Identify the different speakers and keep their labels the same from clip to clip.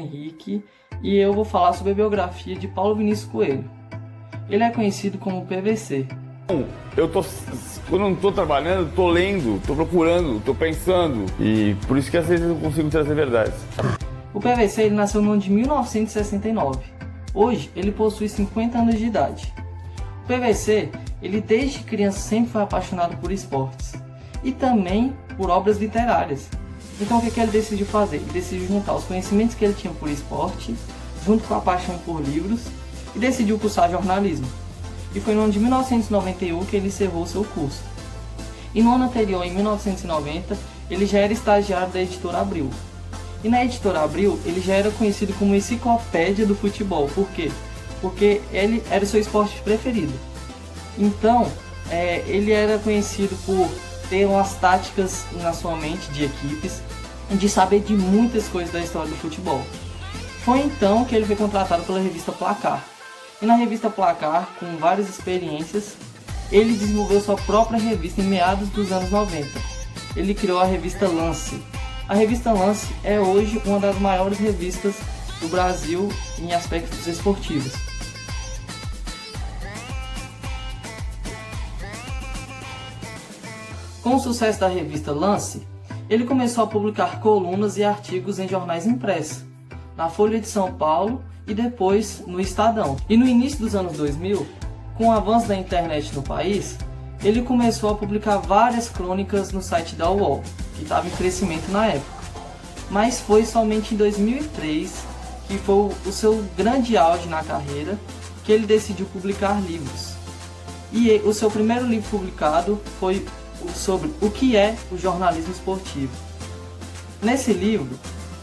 Speaker 1: Henrique e eu vou falar sobre a biografia de Paulo Vinícius Coelho. Ele é conhecido como PVC.
Speaker 2: Quando eu não tô trabalhando, tô lendo, tô procurando, tô pensando. E por isso que às vezes eu consigo trazer verdades.
Speaker 1: O PVC ele nasceu no ano de 1969. Hoje ele possui 50 anos de idade. O PVC, ele desde criança sempre foi apaixonado por esportes e também por obras literárias. Então o que ele decidiu fazer? Ele decidiu juntar os conhecimentos que ele tinha por esporte, junto com a paixão por livros, e decidiu cursar jornalismo. E foi no ano de 1991 que ele encerrou seu curso. E no ano anterior, em 1990, ele já era estagiário da Editora Abril. E na Editora Abril, ele já era conhecido como enciclopédia do futebol. Por quê? Porque ele era o seu esporte preferido. Então, ele era conhecido por ter umas táticas na sua mente de equipes e de saber de muitas coisas da história do futebol. Foi então que ele foi contratado pela revista Placar. E na revista Placar, com várias experiências, ele desenvolveu sua própria revista em meados dos anos 90. Ele criou a revista Lance. A revista Lance é hoje uma das maiores revistas do Brasil em aspectos esportivos. Com o sucesso da revista Lance, ele começou a publicar colunas e artigos em jornais impressos, na Folha de São Paulo e depois no Estadão. E no início dos anos 2000, com o avanço da internet no país, ele começou a publicar várias crônicas no site da UOL, que estava em crescimento na época. Mas foi somente em 2003, que foi o seu grande auge na carreira, que ele decidiu publicar livros. E o seu primeiro livro publicado foi sobre o que é o jornalismo esportivo. Nesse livro,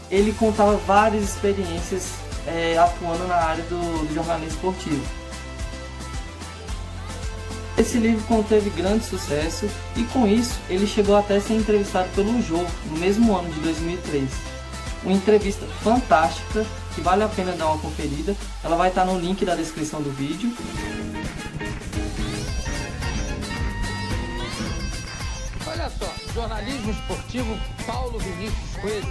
Speaker 1: ele contava várias experiências atuando na área do jornalismo esportivo. Esse livro conteve grande sucesso e com isso ele chegou até a ser entrevistado pelo Jô no mesmo ano de 2003. Uma entrevista fantástica que vale a pena dar uma conferida. Ela vai estar no link da descrição do vídeo.
Speaker 3: Olha só, jornalismo esportivo Paulo Vinícius Coelho,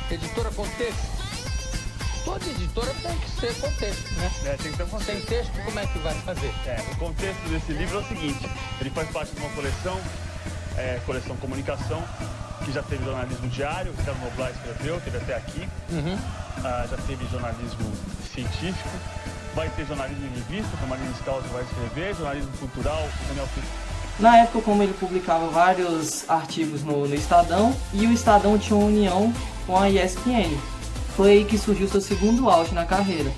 Speaker 3: editora Contexto. Toda editora tem que ser contexto, né?
Speaker 4: Tem que ter um contexto.
Speaker 3: Sem texto, como é que vai fazer?
Speaker 4: O contexto desse livro é o seguinte, ele faz parte de uma coleção, coleção Comunicação, que já teve jornalismo diário, que Ricardo Noblar escreveu, teve até aqui. Já teve jornalismo científico, vai ter jornalismo em revista, que a Marina Scalzi vai escrever, jornalismo cultural, o Daniel Filho.
Speaker 1: Na época, como ele publicava vários artigos no Estadão, e o Estadão tinha uma união com a ESPN. Foi aí que surgiu seu segundo auge na carreira.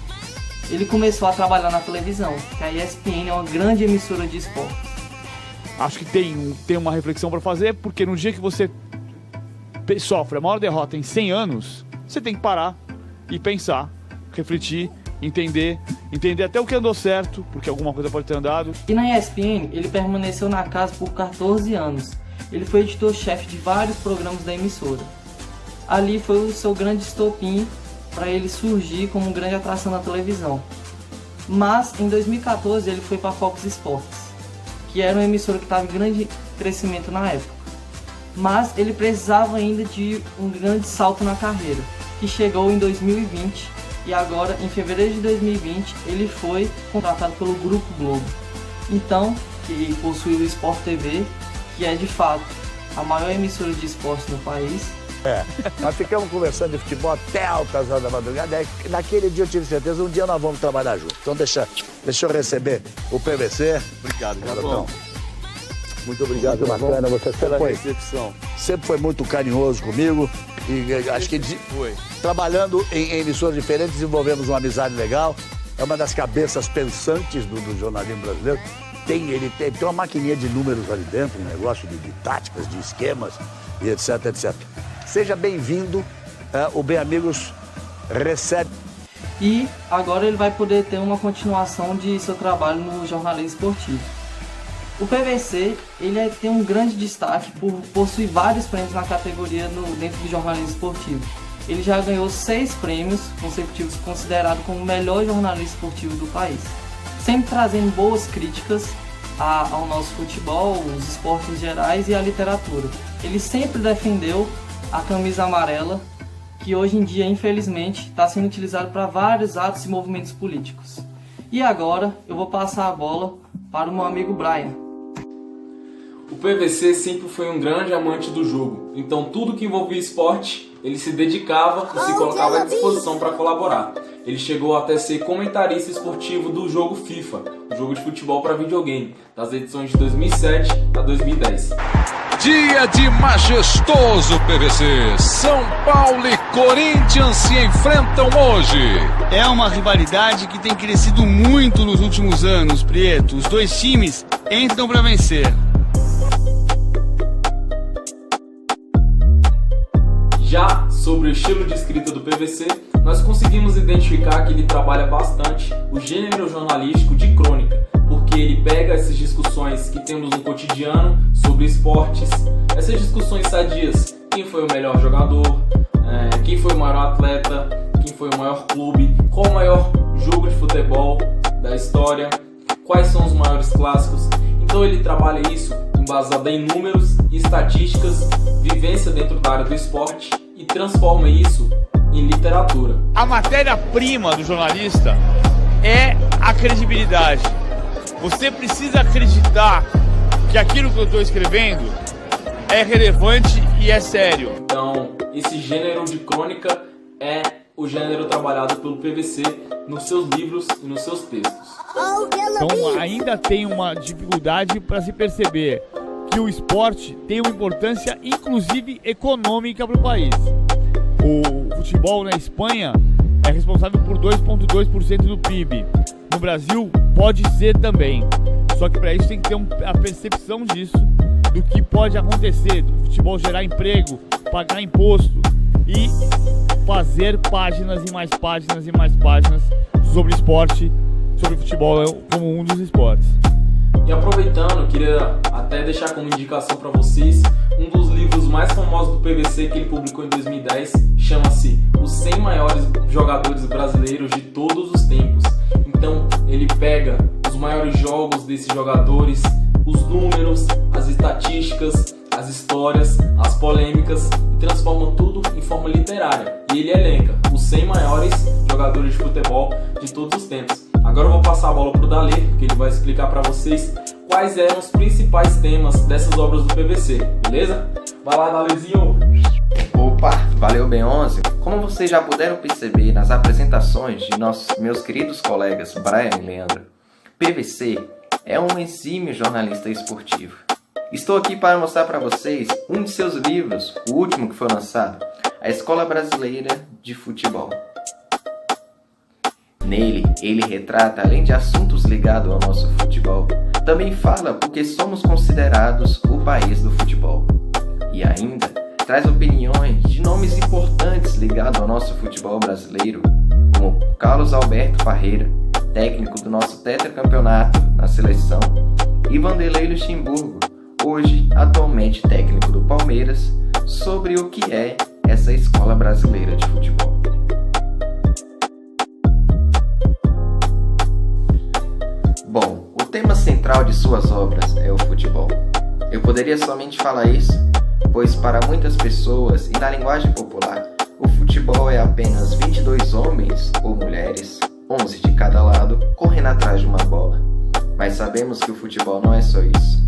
Speaker 1: Ele começou a trabalhar na televisão, que a ESPN é uma grande emissora de esporte.
Speaker 5: Acho que tem uma reflexão para fazer, porque no dia que você sofre a maior derrota em 100 anos, você tem que parar e pensar, refletir, entender até o que andou certo, porque alguma coisa pode ter andado.
Speaker 1: E na ESPN, ele permaneceu na casa por 14 anos. Ele foi editor-chefe de vários programas da emissora. Ali foi o seu grande estopim para ele surgir como uma grande atração na televisão. Mas em 2014 ele foi para a Fox Sports, que era uma emissora que estava em grande crescimento na época. Mas ele precisava ainda de um grande salto na carreira, que chegou em 2020 e agora em fevereiro de 2020 ele foi contratado pelo Grupo Globo. Então, que possui o Sport TV, que é de fato a maior emissora de esportes no país.
Speaker 6: Nós ficamos conversando de futebol até altas horas da madrugada. Naquele dia eu tive certeza, um dia nós vamos trabalhar juntos. Então deixa eu receber o PVC.
Speaker 4: Obrigado,
Speaker 6: garotão. Muito obrigado, muito bacana. Você sempre foi muito carinhoso comigo. E acho que trabalhando em emissoras diferentes, desenvolvemos uma amizade legal. É uma das cabeças pensantes do jornalismo brasileiro. Ele tem uma maquininha de números ali dentro, um negócio de táticas, de esquemas e etc, etc. Seja bem-vindo, o Bem Amigos recebe.
Speaker 1: E agora ele vai poder ter uma continuação de seu trabalho no jornalismo esportivo. O PVC ele tem um grande destaque por possuir vários prêmios na categoria dentro do jornalismo esportivo. Ele já ganhou 6 prêmios consecutivos, considerado como o melhor jornalista esportivo do país. Sempre trazendo boas críticas ao nosso futebol, os esportes gerais e a literatura. Ele sempre defendeu a camisa amarela, que hoje em dia, infelizmente, está sendo utilizado para vários atos e movimentos políticos. E agora eu vou passar a bola para o meu amigo Brian.
Speaker 7: O PVC sempre foi um grande amante do jogo, então tudo que envolvia esporte, ele se dedicava e se colocava à disposição para colaborar. Ele chegou até ser comentarista esportivo do jogo FIFA, o jogo de futebol para videogame, das edições de 2007 a 2010.
Speaker 8: Dia de majestoso PVC. São Paulo e Corinthians se enfrentam hoje.
Speaker 9: É uma rivalidade que tem crescido muito nos últimos anos, Prieto. Os dois times entram para vencer.
Speaker 7: Já sobre o estilo de escrita do PVC, nós conseguimos identificar que ele trabalha bastante o gênero jornalístico de crônica, porque ele pega essas discussões que temos no cotidiano sobre esportes, essas discussões sadias, quem foi o melhor jogador, quem foi o maior atleta, quem foi o maior clube, qual o maior jogo de futebol da história, quais são os maiores clássicos. Então ele trabalha isso embasado em números e estatísticas, vivência dentro da área do esporte e transforma isso em literatura.
Speaker 5: A matéria-prima do jornalista é a credibilidade. Você precisa acreditar que aquilo que eu estou escrevendo é relevante e é sério.
Speaker 7: Então, esse gênero de crônica é o gênero trabalhado pelo PVC nos seus livros e nos seus textos.
Speaker 5: Então ainda tem uma dificuldade para se perceber que o esporte tem uma importância inclusive econômica para o país. O futebol na Espanha é responsável por 2,2% do PIB. No Brasil pode ser também. Só que para isso tem que ter a percepção disso, do que pode acontecer, do futebol gerar emprego, pagar imposto e fazer páginas e mais páginas e mais páginas sobre esporte, sobre futebol como um dos esportes.
Speaker 7: E aproveitando, queria até deixar como indicação para vocês um dos livros mais famosos do PVC que ele publicou em 2010, chama-se Os 100 Maiores Jogadores Brasileiros de Todos os Tempos. Então ele pega os maiores jogos desses jogadores, os números, as estatísticas, as histórias, as polêmicas e transforma tudo em forma literária. E ele elenca os 100 maiores jogadores de futebol de todos os tempos. Agora eu vou passar a bola pro Dalê, que ele vai explicar para vocês quais eram os principais temas dessas obras do PVC, beleza? Vai lá, Dalézinho!
Speaker 10: Opa, valeu B11! Como vocês já puderam perceber nas apresentações de meus queridos colegas Brian e Leandro, PVC é um exímio jornalista esportivo. Estou aqui para mostrar para vocês um de seus livros, o último que foi lançado, A Escola Brasileira de Futebol. Nele, ele retrata, além de assuntos ligados ao nosso futebol, também fala porque somos considerados o país do futebol. E ainda traz opiniões de nomes importantes ligados ao nosso futebol brasileiro, como Carlos Alberto Parreira, técnico do nosso tetracampeonato na seleção, e Vanderlei Luxemburgo, hoje atualmente técnico do Palmeiras, sobre o que é essa escola brasileira de futebol. Bom, o tema central de suas obras é o futebol. Eu poderia somente falar isso, pois para muitas pessoas e na linguagem popular, o futebol é apenas 22 homens ou mulheres, 11 de cada lado, correndo atrás de uma bola. Mas sabemos que o futebol não é só isso.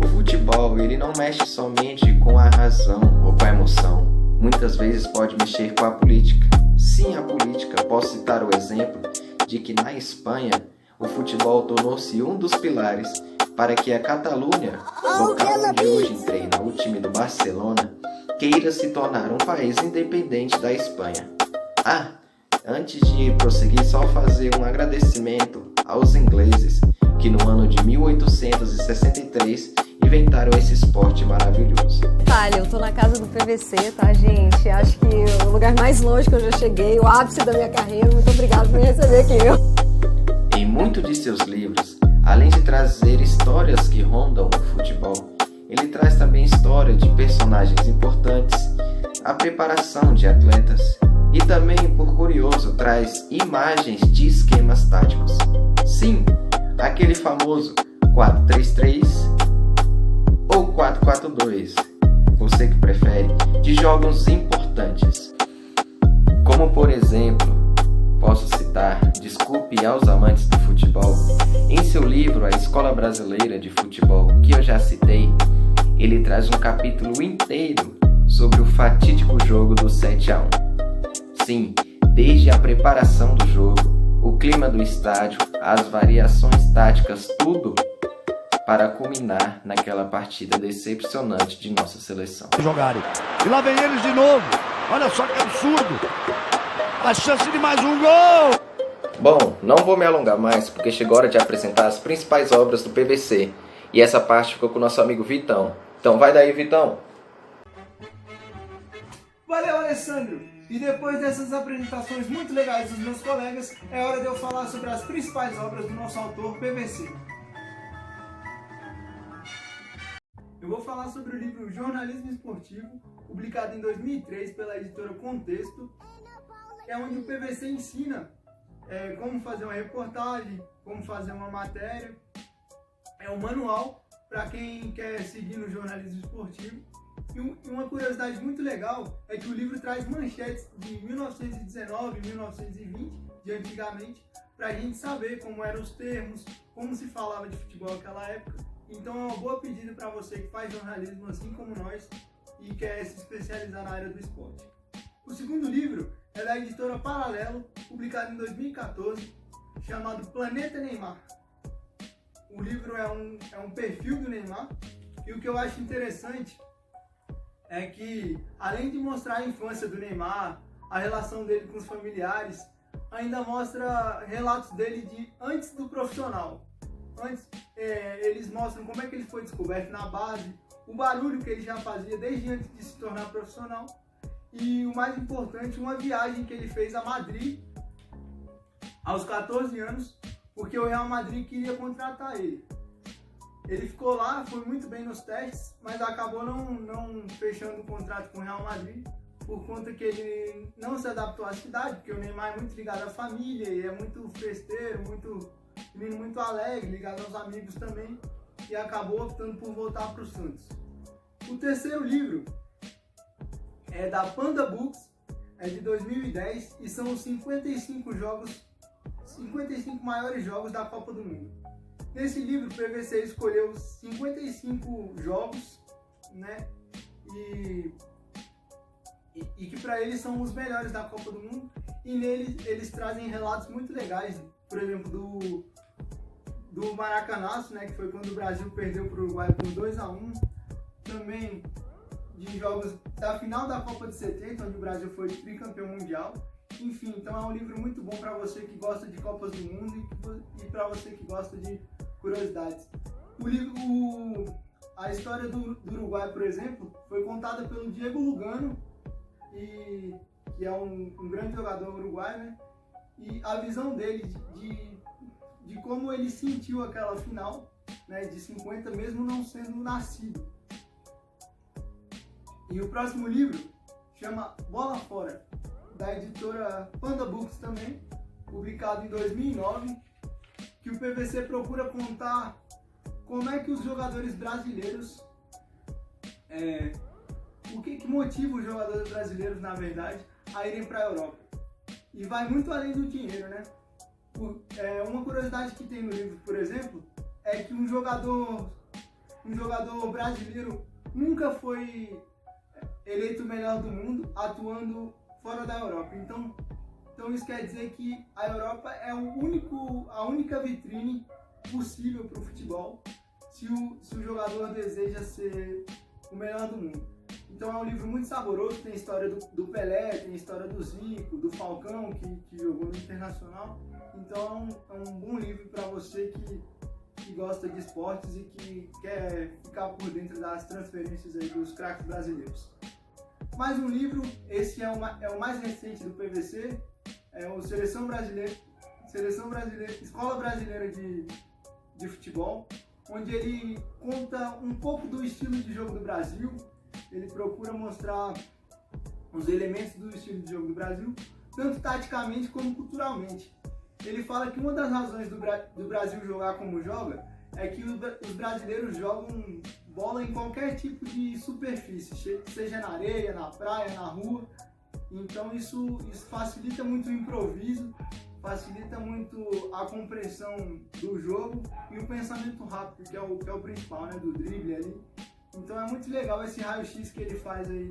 Speaker 10: O futebol, ele não mexe somente com a razão ou com a emoção. Muitas vezes pode mexer com a política. Sim, a política. Posso citar o exemplo de que na Espanha, o futebol tornou-se um dos pilares para que a Catalunha, local onde hoje treina o time do Barcelona, queira se tornar um país independente da Espanha. Antes de prosseguir, só fazer um agradecimento aos ingleses que no ano de 1863 inventaram esse esporte maravilhoso.
Speaker 11: Eu tô na casa do PVC, tá, gente? Acho que o lugar mais longe que eu já cheguei, o ápice da minha carreira. Muito obrigado por me receber aqui.
Speaker 10: Em muitos de seus livros, além de trazer histórias que rondam o futebol, ele traz também história de personagens importantes, a preparação de atletas e também, por curioso, traz imagens de esquemas táticos. Sim, aquele famoso 4-3-3 ou 4-4-2, você que prefere, de jogos importantes importantes. Como, por exemplo, posso citar Desculpe aos Amantes do Futebol. Em seu livro A Escola Brasileira de Futebol, que eu já citei, ele traz um capítulo inteiro sobre o fatídico jogo do 7-1. Sim, desde a preparação do jogo, o clima do estádio, as variações táticas, tudo para culminar naquela partida decepcionante de nossa seleção.
Speaker 6: Jogarem. E lá vem eles de novo. Olha só que absurdo. A chance de mais um gol.
Speaker 10: Bom, não vou me alongar mais porque chegou a hora de apresentar as principais obras do PVC. E essa parte ficou com o nosso amigo Vitão. Então vai daí, Vitão.
Speaker 12: Valeu, Alessandro! E depois dessas apresentações muito legais dos meus colegas, é hora de eu falar sobre as principais obras do nosso autor PVC. Eu vou falar sobre o livro Jornalismo Esportivo, publicado em 2003 pela editora Contexto, é onde o PVC ensina como fazer uma reportagem, como fazer uma matéria. É um manual para quem quer seguir no jornalismo esportivo. E uma curiosidade muito legal é que o livro traz manchetes de 1919 e 1920, de antigamente, para a gente saber como eram os termos, como se falava de futebol naquela época. Então é uma boa pedida para você que faz jornalismo assim como nós e quer se especializar na área do esporte. O segundo livro é da editora Paralelo, publicado em 2014, chamado Planeta Neymar. O livro é um perfil do Neymar, e o que eu acho interessante é que, além de mostrar a infância do Neymar, a relação dele com os familiares, ainda mostra relatos dele de antes do profissional. Eles mostram como é que ele foi descoberto na base, o barulho que ele já fazia desde antes de se tornar profissional e, o mais importante, uma viagem que ele fez a Madrid aos 14 anos, porque o Real Madrid queria contratar ele. Ele ficou lá, foi muito bem nos testes, mas acabou não fechando o contrato com o Real Madrid, por conta que ele não se adaptou à cidade, porque o Neymar é muito ligado à família, e é muito festeiro, menino muito alegre, ligado aos amigos também, e acabou optando por voltar para o Santos. O terceiro livro é da Panda Books, é de 2010, e são os 55 maiores jogos da Copa do Mundo. Nesse livro, o PVC escolheu 55 jogos, né? E que para eles são os melhores da Copa do Mundo. E neles eles trazem relatos muito legais, por exemplo, do Maracanaço, né? Que foi quando o Brasil perdeu para o Uruguai por 2-1. Também de jogos da final da Copa de 70, onde o Brasil foi tricampeão mundial. Enfim, então é um livro muito bom para você que gosta de Copas do Mundo e para você que gosta de curiosidades. A história do Uruguai, por exemplo, foi contada pelo Diego Lugano, que é um grande jogador uruguaio, né? E a visão dele de como ele sentiu aquela final, né, de 50, mesmo não sendo nascido. E o próximo livro chama Bola Fora, da editora Panda Books também, publicado em 2009, que o PVC procura contar como é que os jogadores brasileiros, o que motiva os jogadores brasileiros, na verdade, a irem para a Europa. E vai muito além do dinheiro, né? Uma curiosidade que tem no livro, por exemplo, é que um jogador brasileiro nunca foi eleito o melhor do mundo atuando fora da Europa. Então isso quer dizer que a Europa é a única vitrine possível para o futebol se o jogador deseja ser o melhor do mundo. Então é um livro muito saboroso, tem a história do Pelé, tem a história do Zico, do Falcão, que jogou no Internacional. Então é um bom livro para você que gosta de esportes e que quer ficar por dentro das transferências aí dos craques brasileiros. Mais um livro, esse é o mais recente do PVC, é o Escola Brasileira de Futebol, onde ele conta um pouco do estilo de jogo do Brasil. Ele procura mostrar os elementos do estilo de jogo do Brasil, tanto taticamente como culturalmente. Ele fala que uma das razões do Brasil jogar como joga é que os brasileiros jogam bola em qualquer tipo de superfície, seja na areia, na praia, na rua. Então isso facilita muito o improviso, facilita muito a compreensão do jogo e o pensamento rápido, que é o principal, né, do drible ali. Então é muito legal esse raio-x que ele faz aí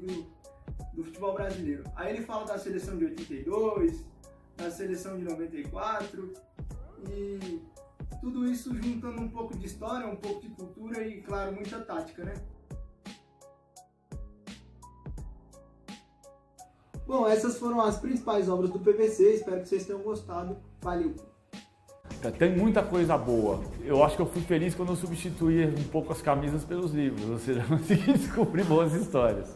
Speaker 12: do futebol brasileiro. Aí ele fala da seleção de 82, da seleção de 94 e tudo isso juntando um pouco de história, um pouco de cultura e, claro, muita tática, né? Bom, essas foram as principais obras do PVC, espero que vocês tenham gostado. Valeu!
Speaker 2: Tem muita coisa boa. Eu acho que eu fui feliz quando eu substituí um pouco as camisas pelos livros, ou seja, eu consegui descobrir boas histórias.